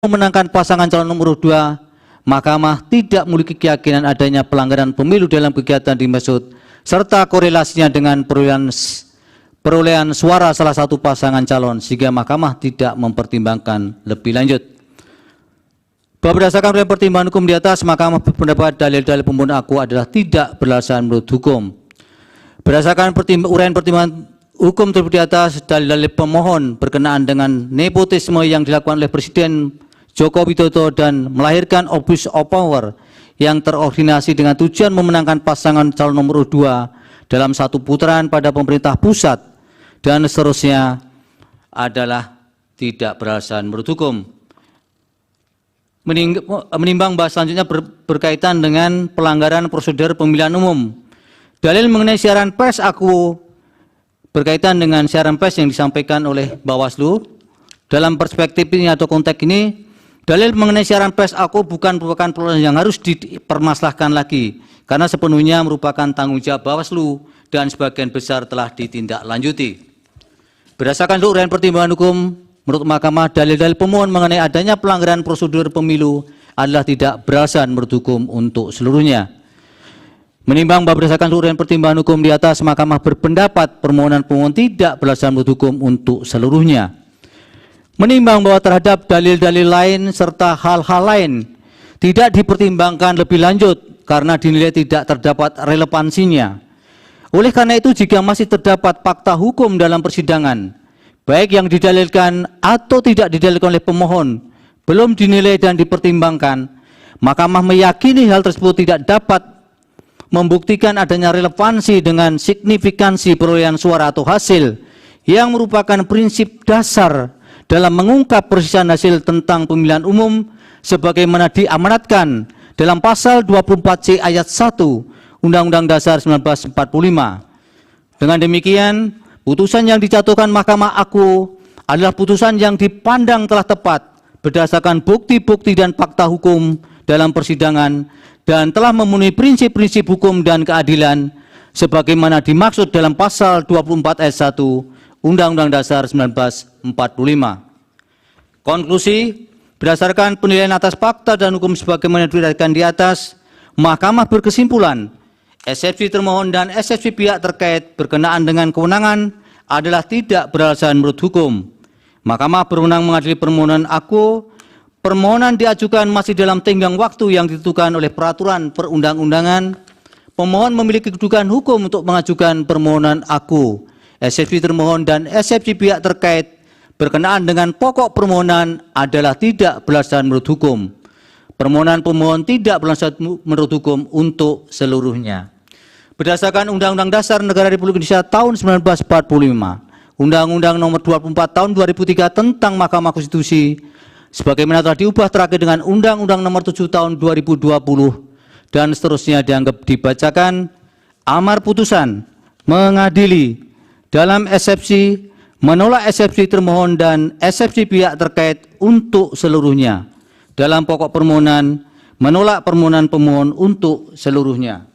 memenangkan pasangan calon nomor 2, Mahkamah tidak memiliki keyakinan adanya pelanggaran pemilu dalam kegiatan dimaksud serta korelasinya dengan perolehan suara salah satu pasangan calon, sehingga Mahkamah tidak mempertimbangkan lebih lanjut. Bahwa berdasarkan pertimbangan hukum di atas, Mahkamah berpendapat dalil-dalil pemohon aku adalah tidak beralasan menurut hukum. Berdasarkan uraian pertimbangan hukum tersebut di atas, dalil-dalil pemohon berkenaan dengan nepotisme yang dilakukan oleh Presiden Joko Widodo dan melahirkan abuse of power yang terordinasi dengan tujuan memenangkan pasangan calon nomor 2 dalam satu putaran pada pemerintah pusat dan seterusnya adalah tidak beralasan menurut hukum. Menimbang bahas selanjutnya berkaitan dengan pelanggaran prosedur pemilihan umum. Dalil mengenai siaran pers aku berkaitan dengan siaran pers yang disampaikan oleh Bawaslu. Dalam perspektif ini atau konteks ini, dalil mengenai siaran pers aku bukan merupakan persoalan yang harus dipermasalahkan lagi, karena sepenuhnya merupakan tanggung jawab Bawaslu dan sebagian besar telah ditindaklanjuti. Berdasarkan uraian pertimbangan hukum, menurut Mahkamah, dalil-dalil pemohon mengenai adanya pelanggaran prosedur pemilu adalah tidak beralasan menurut hukum untuk seluruhnya. Menimbang bahwa berdasarkan uraian pertimbangan hukum di atas, Mahkamah berpendapat permohonan pemohon tidak beralasan menurut hukum untuk seluruhnya. Menimbang bahwa terhadap dalil-dalil lain serta hal-hal lain tidak dipertimbangkan lebih lanjut karena dinilai tidak terdapat relevansinya. Oleh karena itu, jika masih terdapat fakta hukum dalam persidangan, baik yang didalilkan atau tidak didalilkan oleh pemohon, belum dinilai dan dipertimbangkan, Mahkamah meyakini hal tersebut tidak dapat membuktikan adanya relevansi dengan signifikansi perolehan suara atau hasil yang merupakan prinsip dasar dalam mengungkap perselisihan hasil tentang pemilihan umum sebagaimana diamanatkan dalam pasal 24C ayat 1 Undang-Undang Dasar 1945. Dengan demikian, putusan yang dijatuhkan Mahkamah aku adalah putusan yang dipandang telah tepat berdasarkan bukti-bukti dan fakta hukum dalam persidangan dan telah memenuhi prinsip-prinsip hukum dan keadilan sebagaimana dimaksud dalam pasal 24 ayat 1 Undang-Undang Dasar 1945. Konklusi, berdasarkan penilaian atas fakta dan hukum sebagaimana diuraikan di atas, Mahkamah berkesimpulan, eksepsi termohon dan eksepsi pihak terkait berkenaan dengan kewenangan adalah tidak beralasan menurut hukum. Mahkamah berwenang mengadili permohonan aku. Permohonan diajukan masih dalam tenggang waktu yang ditentukan oleh peraturan perundang-undangan. Pemohon memiliki kedudukan hukum untuk mengajukan permohonan aku. Eksepsi termohon dan eksepsi pihak terkait berkenaan dengan pokok permohonan adalah tidak beralasan menurut hukum. Permohonan pemohon tidak beralasan menurut hukum untuk seluruhnya. Berdasarkan Undang-Undang Dasar Negara Republik Indonesia tahun 1945, Undang-Undang Nomor 24 tahun 2003 tentang Mahkamah Konstitusi, sebagaimana telah diubah terakhir dengan Undang-Undang Nomor 7 tahun 2020 dan seterusnya dianggap dibacakan, amar putusan mengadili dalam eksepsi, menolak eksepsi termohon dan eksepsi pihak terkait untuk seluruhnya. Dalam pokok permohonan, menolak permohonan pemohon untuk seluruhnya.